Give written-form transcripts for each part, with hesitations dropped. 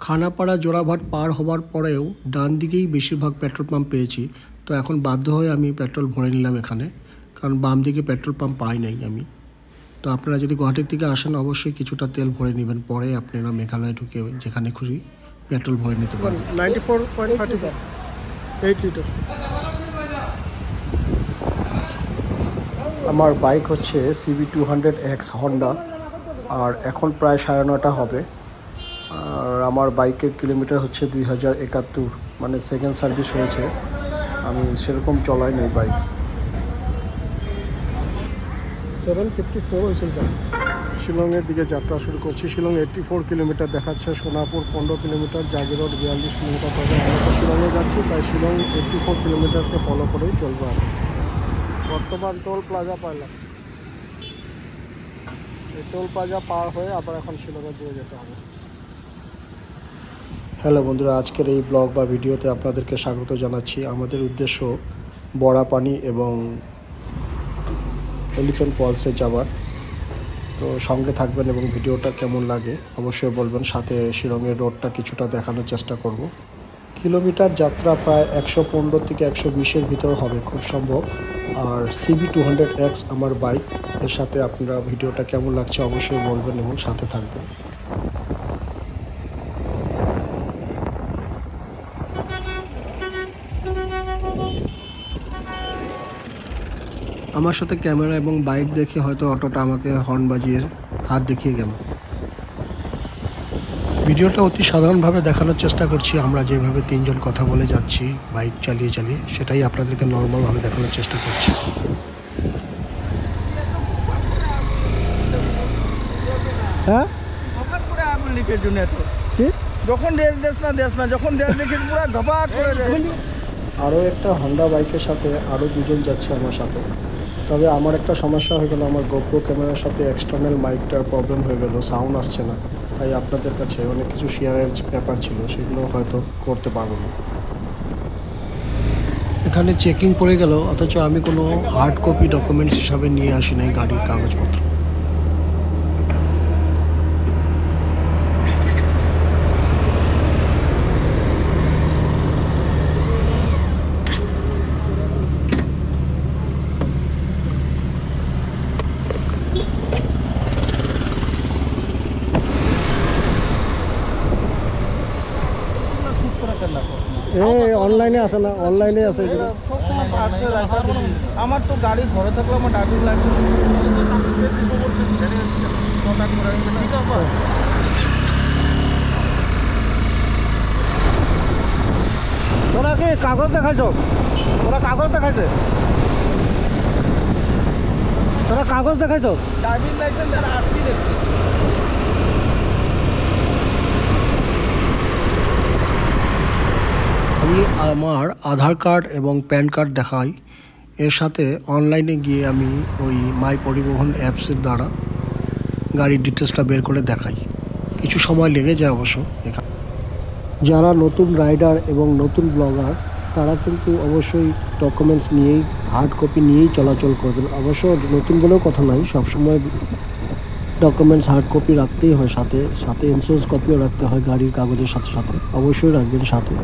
খানাপাড়া জোড়াভাট পার হওয়ার পরেও ডান দিকেই বেশিরভাগ পেট্রোল পাম্প পেয়েছি। তো এখন বাধ্য হয়ে আমি পেট্রোল ভরে নিলাম এখানে, কারণ বাম দিকে পেট্রোল পাম্প পাই নাই আমি। তো আপনারা যদি গুয়াহাটির থেকে আসেন অবশ্যই কিছুটা তেল ভরে নেবেন, পরে আপনারা মেঘালয় ঢুকে যেখানে খুশি পেট্রোল ভরে নিতে পারবেন। 94.8 লিটার। আমার বাইক হচ্ছে CB200X হন্ডা, আর এখন প্রায় 9:30 হবে। আর আমার বাইকের কিলোমিটার হচ্ছে 2071, মানে সেকেন্ড সার্ভিস হয়েছে। আমি সেরকম চলাই নেই বাইক। 754 হয়েছে। শিলংয়ের দিকে যাত্রা শুরু করছি। শিলং 84 কিলোমিটার দেখাচ্ছে, সোনাপুর 15 কিলোমিটার, জাগিরোড 42 কিলোমিটার। তবে আমরা তো শিলংয়ে যাচ্ছি, তাই শিলং 84 কিলোমিটারকে ফলো করেই চলবো। আর বর্তমান টোল প্লাজা পাইলাম, এই টোল প্লাজা পার হয়ে আবার এখন শিলংয়ের দিকে যেতে হবে। হ্যালো বন্ধুরা, আজকের এই ব্লগ বা ভিডিওতে আপনাদেরকে স্বাগত জানাচ্ছি। আমাদের উদ্দেশ্য বড়াপানি এবং এলিফ্যান্ট ফলসে যাওয়ার। তো সঙ্গে থাকবেন এবং ভিডিওটা কেমন লাগে অবশ্যই বলবেন। সাথে শিলংয়ের রোডটা কিছুটা দেখানোর চেষ্টা করব। কিলোমিটার যাত্রা প্রায় 115 থেকে 120-এর ভিতর হবে খুব সম্ভব। আর CB200X আমার বাইক, এর সাথে আপনারা ভিডিওটা কেমন লাগছে অবশ্যই বলবেন এবং সাথে থাকবেন। আমার সাথে ক্যামেরা এবং বাইক দেখে হয়তো অটোটা আমাকে হর্ন বাজিয়ে হাত দেখিয়ে গেল। ভিডিওটা অতি সাধারণভাবে দেখানোর চেষ্টা করছি। আমরা যেভাবে তিনজন কথা বলে যাচ্ছি বাইক চালিয়ে চালিয়ে, সেটাই আপনাদেরকে নর্মালভাবে দেখানোর চেষ্টা করছি। হ্যাঁ, যখন দেশ না যখন দেশ দেখি পুরো ধপাক করে যায়। আরও একটা হন্ডা বাইকের সাথে আরও দুজন যাচ্ছে আমার সাথে। তবে আমার একটা সমস্যা হয়ে গেল, আমার গোপ্রো ক্যামেরার সাথে এক্সটার্নাল মাইকটার প্রবলেম হয়ে গেল, সাউন্ড আসছে না। তাই আপনাদের কাছে অনেক কিছু শেয়ারের ব্যাপার ছিল, সেগুলো হয়তো করতে পারবো না। এখানে চেকিং পড়ে গেল, অথচ আমি কোনো হার্ড কপি ডকুমেন্টস হিসাবে নিয়ে আসি নাই গাড়ির কাগজপত্র। অনলাইনে আছে না? অনলাইনে আছে। আমার তো গাড়ি ঘরে থাকলে আমার ড্রাইভিং লাইসেন্স তোরা কি কাগজ দেখাইছ? তোরা কাগজ দেখাইছে? তোরা কাগজ দেখাইছ? ড্রাইভিং লাইসেন্স আর আরসি দেখছি। আমি আমার আধার কার্ড এবং প্যান কার্ড দেখাই, এর সাথে অনলাইনে গিয়ে আমি ওই মাই পরিবহন অ্যাপসের দ্বারা গাড়ির ডিটেলসটা বের করে দেখাই। কিছু সময় লেগে যায় অবশ্য। এখানে যারা নতুন রাইডার এবং নতুন ব্লগার তারা কিন্তু অবশ্যই ডকুমেন্টস নিয়েই, হার্ড কপি নিয়েই চলাচল করবেন। অবশ্য নতুন বলেও কথা নয়, সবসময় ডকুমেন্টস হার্ড কপি রাখতেই হয়, সাথে সাথে ইন্স্যুরেন্স কপিও রাখতে হয় গাড়ির কাগজের সাথে সাথে, অবশ্যই রাখবেন সাথে।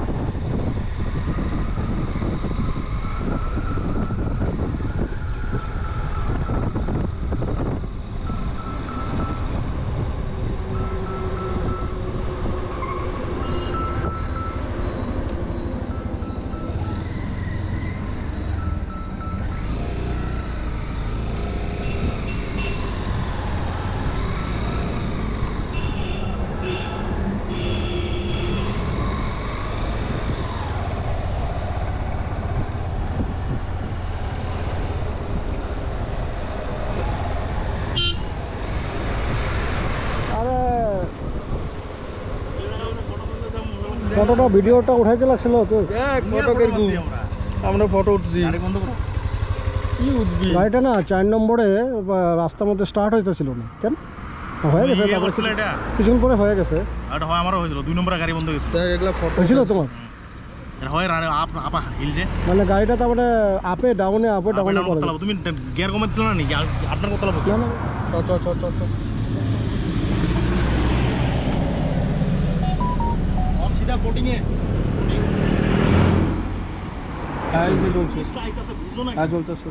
ফটোটা ভিডিওটা উঠাইতে লাগছিল তো। আমরা ফটো উঠছি। কি উঠবি? গাড়িটা না 4 নম্বরে রাস্তার মধ্যে স্টার্ট হইতেছিল না। কেন হয়ে গেছে? কিছুক্ষণ পরে হয়ে গেছে। আমারও হয়েছিল 2 নম্বরে গাড়ি বন্ধ হয়ে গেছে। এগুলা ফটো হয়েছিল তোমার? মানে গাড়িটা তারপরে আপে ডাউনে করে। তুমি গিয়ার কমাইছিল না নাকি? আপনার কথা বলবো না চ বোটিংয়ে হ্যাঁ এই যে চলছে স্ট্রাইক আছে বুঝো না হ্যাঁ চলতেছে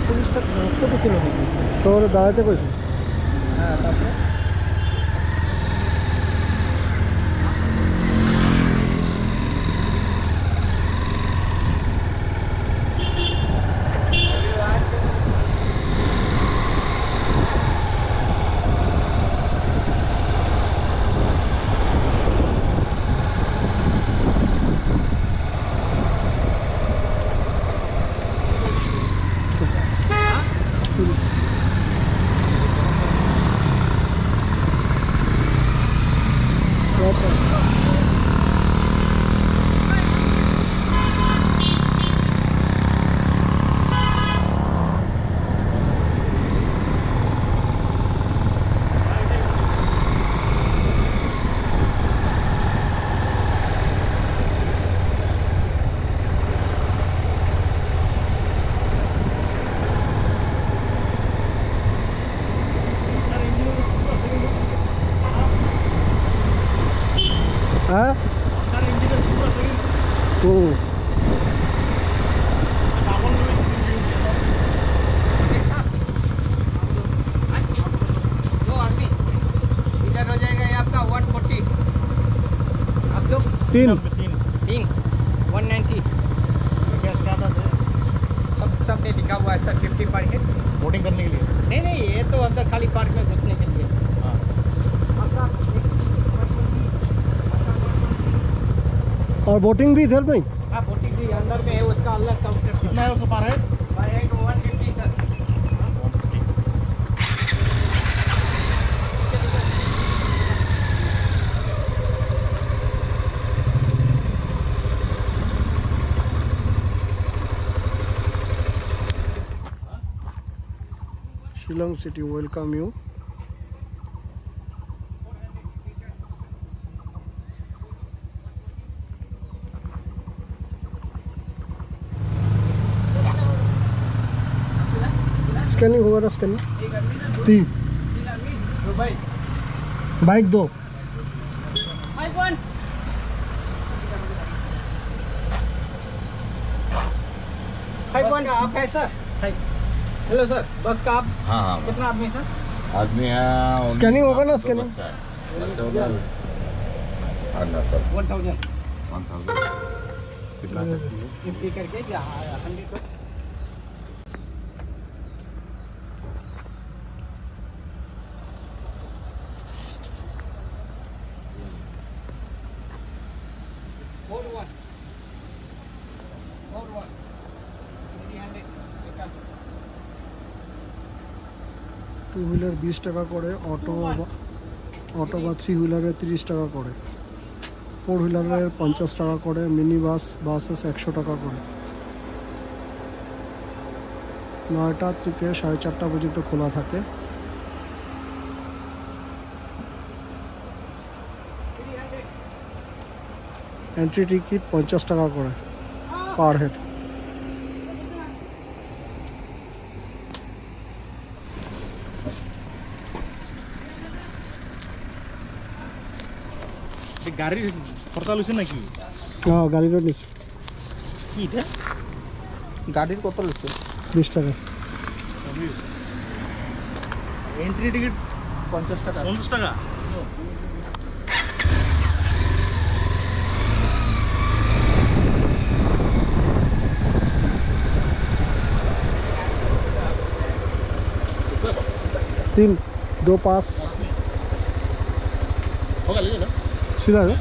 পুলিশটা ধরতে গেছিল নাকি? তোর দাঁড়াতে কইছে হ্যাঁ তারপরে হ্যাঁ दो आदमी इधर हो जाएगा ये आपका 140 आप लोग 3 तीन 190 सब ने लिखा हुआ है सर 50 पर हेड बोटिंग करने के लिए नहीं ये तो अंदर खाली पार्क में घुसने के लिए हाँ और बोटिंग भी इधर में हाँ बोटिंग भी अंदर में है उसका अलग काउंटर कितना है उसका पर हेड पर head 150 sir Shillong city welcome you scanning होगा ना स्कैनिंग 3 दुबई बाइक 2 5-1 5-1 का आप है सर हेलो सर बस का आप हाँ हाँ कितना आदमी सर आदमी है स्कैनिंग होगा ना स्कैनिंग 1000 कितना 50 करके 100 को टू व्हीलर 20 টাকা করে অটো বা 3 হুইলারে 30 টাকা করে 4 হুইলারে 50 টাকা করে মিনি বাসে 100 টাকা করে 9টা থেকে 4:30 পর্যন্ত খোলা থাকে এন্ট্রি টিকিট 50 টাকা করে পার হেড গাড়ির হরতাল হয়েছে নাকি হ্যাঁ গাড়িটা নিচ্ছে কি এটা গাড়ির কত লচ্ছে 20 টাকা এন্ট্রি টিকিট 50 টাকা 50 টাকা 3 2 5 होगा लीजिए ना सीधा है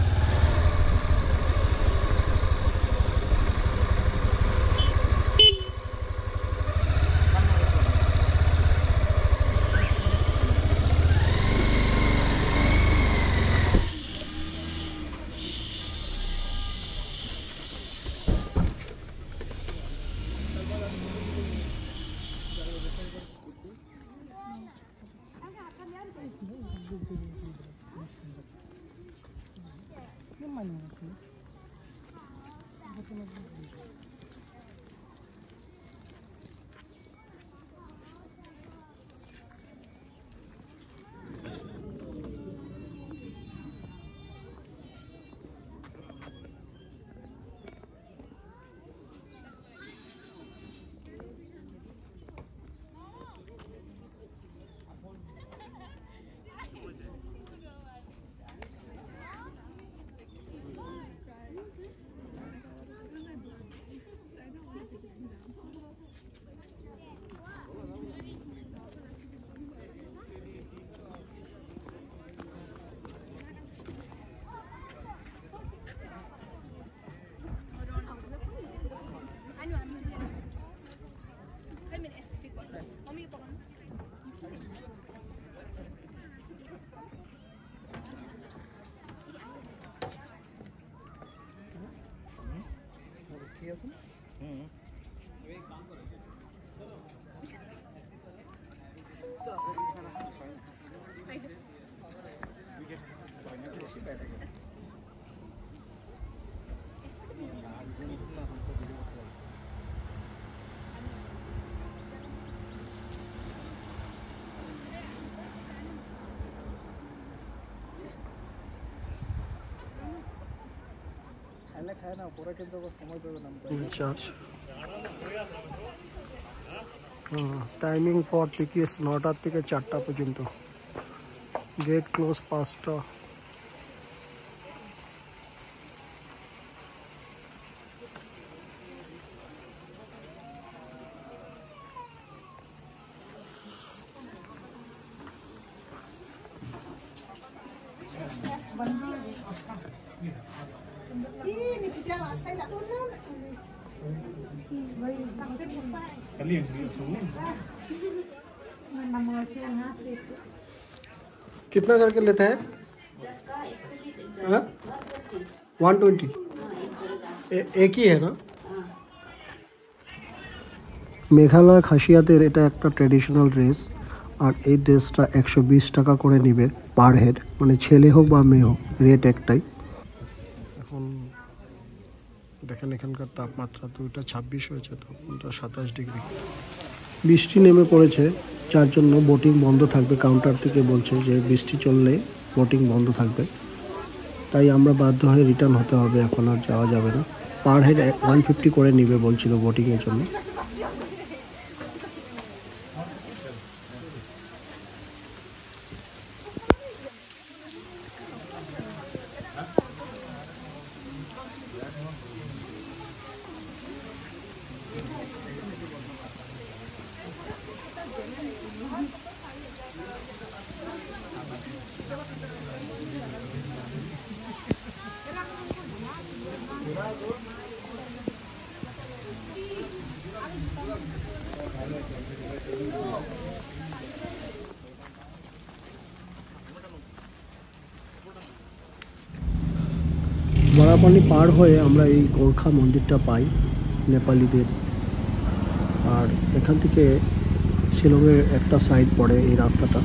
টাইমিং ফর টিকিটস 9টা থেকে 4টা পর্যন্ত গেট ক্লোজ 5টা कितना करके लेते हैं 120 एक ही है ना মেঘালয় খাসিয়াতের এটা একটা ট্র্যাডিশনাল ড্রেস আর এই ড্রেসটা 120 টাকা করে নেবে পার হেড মানে ছেলে হোক বা মেয়ে হোক রেট একটাই এখন দেখেন এখানকার তাপমাত্রা 2টা 26 হয়েছে তো 27 ডিগ্রি বৃষ্টি নেমে পড়েছে যার জন্য বোটিং বন্ধ থাকবে কাউন্টার থেকে বলছে যে বৃষ্টি চললে বোটিং বন্ধ থাকবে তাই আমরা বাধ্য হয়ে রিটার্ন হতে হবে এখন আর যাওয়া যাবে না পার হেড 150 করে নেবে বলছিল বোটিংয়ের জন্য বড়াপানি পার হয়ে আমরা এই গোর্খা মন্দিরটা পাই নেপালিদের আর এখান থেকে শিলংয়ের একটা সাইড পড়ে এই রাস্তাটা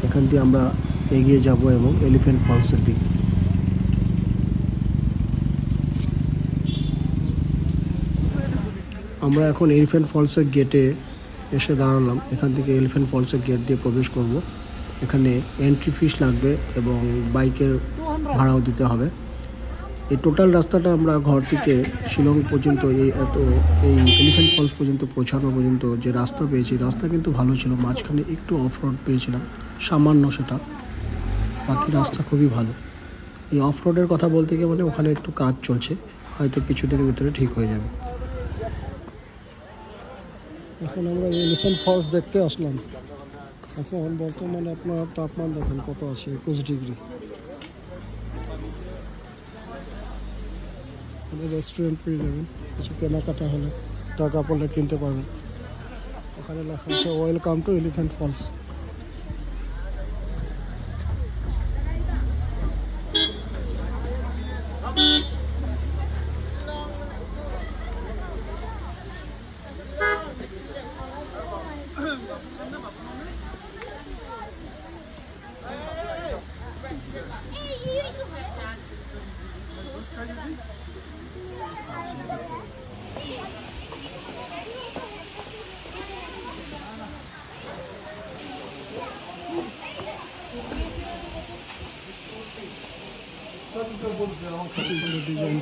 এখান দিয়ে আমরা এগিয়ে যাব এবং এলিফ্যান্ট ফলসের দিকে আমরা এখন এলিফ্যান্ট ফলসের গেটে এসে দাঁড়ালাম এখান থেকে এলিফ্যান্ট ফলসের গেট দিয়ে প্রবেশ করব এখানে এন্ট্রি ফিস লাগবে এবং বাইকের ভাড়াও দিতে হবে এই টোটাল রাস্তাটা আমরা ঘর থেকে শিলং পর্যন্ত এই এলিফ্যান্ট ফলস পর্যন্ত পৌঁছানো পর্যন্ত যে রাস্তা পেয়েছি রাস্তা কিন্তু ভালো ছিল মাঝখানে একটু অফ রোড পেয়েছিলাম সামান্য সেটা বাকি রাস্তা খুবই ভালো এই অফ রোডের কথা বলতে গিয়ে মানে ওখানে একটু কাজ চলছে হয়তো কিছুদিনের ভিতরে ঠিক হয়ে যাবে এখন আমরা এলিফ্যান্ট ফলস দেখতে আসলাম এখন বর্তমানে আপনার তাপমান দেখেন কত আছে, 21 ডিগ্রি। রেস্টুরেন্ট পেয়ে যাবেন, কিছু কেনাকাটা হলে টাকা পড়লে কিনতে পারবেন। ওখানে লেখা আছে welcome to elephant falls. Design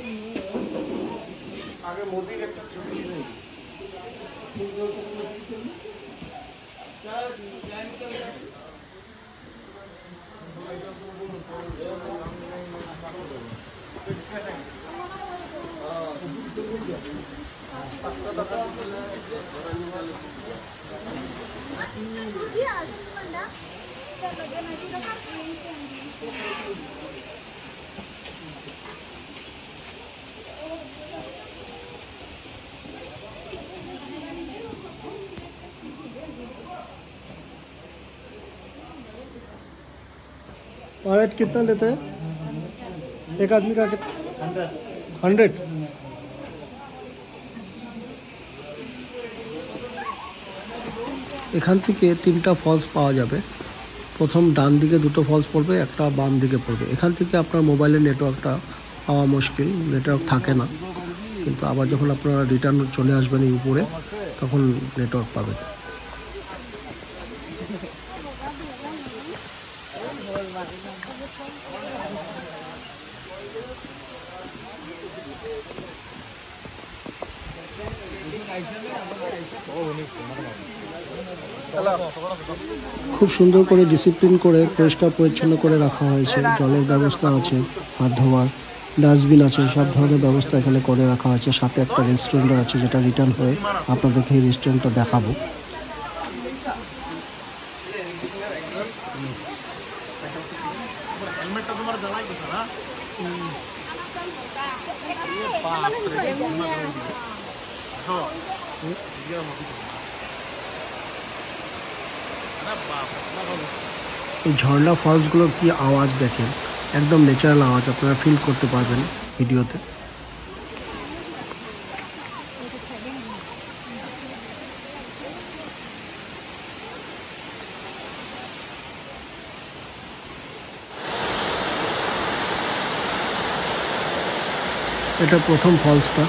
और रेट कितना लेते हैं एक आदमी का? 100। এখান থেকে 3টা ফলস পাওয়া যাবে। প্রথম ডান দিকে 2টো ফলস পড়বে, একটা বাম দিকে পড়বে। এখান থেকে আপনার মোবাইলের নেটওয়ার্কটা পাওয়া মুশকিল, নেটওয়ার্ক থাকে না, কিন্তু আবার যখন আপনারা রিটার্ন চলে আসবেন এই উপরে তখন নেটওয়ার্ক পাবেন। খুব সুন্দর করে ডিসিপ্লিন করে পরিষ্কার পরিচ্ছন্ন করে রাখা হয়েছে। জলের ব্যবস্থা আছে, হাত ধোয়ার ডাস্টবিন আছে, সব ধরনের ব্যবস্থা এখানে করে রাখা হয়েছে। সাথে একটা রেস্টুরেন্ট আছে, যেটা রিটার্ন হয়ে আপনাদেরকে এই রেস্টুরেন্টটা দেখাবো। এই ঝর্ণা ফলসগুলোর কি আওয়াজ দেখেন, একদম ন্যাচারাল আওয়াজ, আপনারা ফিল করতে পারবেন ভিডিওতে। এটা প্রথম ফলসটা।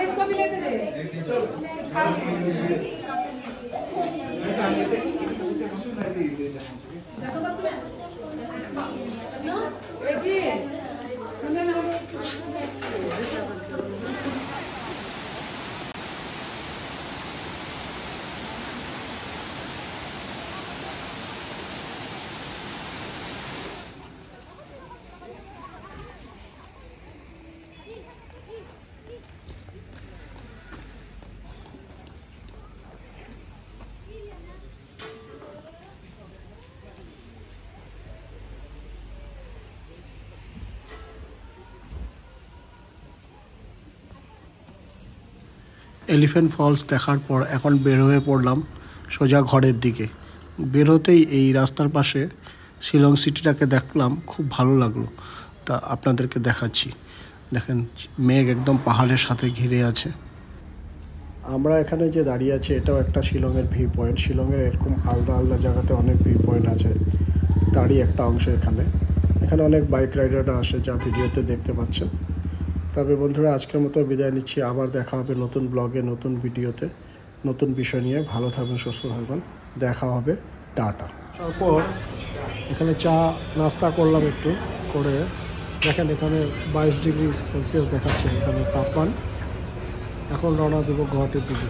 इसको भी लेते এলিফ্যান্ট ফলস দেখার পর এখন বের হয়ে পড়লাম সোজা ঘরের দিকে। বেরোতেই এই রাস্তার পাশে শিলং সিটিটাকে দেখলাম, খুব ভালো লাগলো, তা আপনাদেরকে দেখাচ্ছি। দেখেন মেঘ একদম পাহাড়ের সাথে ঘিরে আছে। আমরা এখানে যে দাঁড়িয়ে আছি এটাও একটা শিলংয়ের ভিউ পয়েন্ট। শিলংয়ের এরকম আলাদা আলাদা জায়গাতে অনেক ভিউ পয়েন্ট আছে, তারই একটা অংশ এখানে। এখানে অনেক বাইক রাইডাররা আসে, যা ভিডিওতে দেখতে পাচ্ছেন। তবে বন্ধুরা, আজকের মতো বিদায় নিচ্ছি। আবার দেখা হবে নতুন ব্লগে, নতুন ভিডিওতে, নতুন বিষয় নিয়ে। ভালো থাকবেন, সুস্থ থাকবেন, দেখা হবে, টাটা। তারপর এখানে চা নাস্তা করলাম একটু করে। দেখেন এখানে 22 ডিগ্রি সেলসিয়াস দেখাচ্ছে এখানে তাপমান। এখন রওনা দেবো গুয়াহাটির দিকে।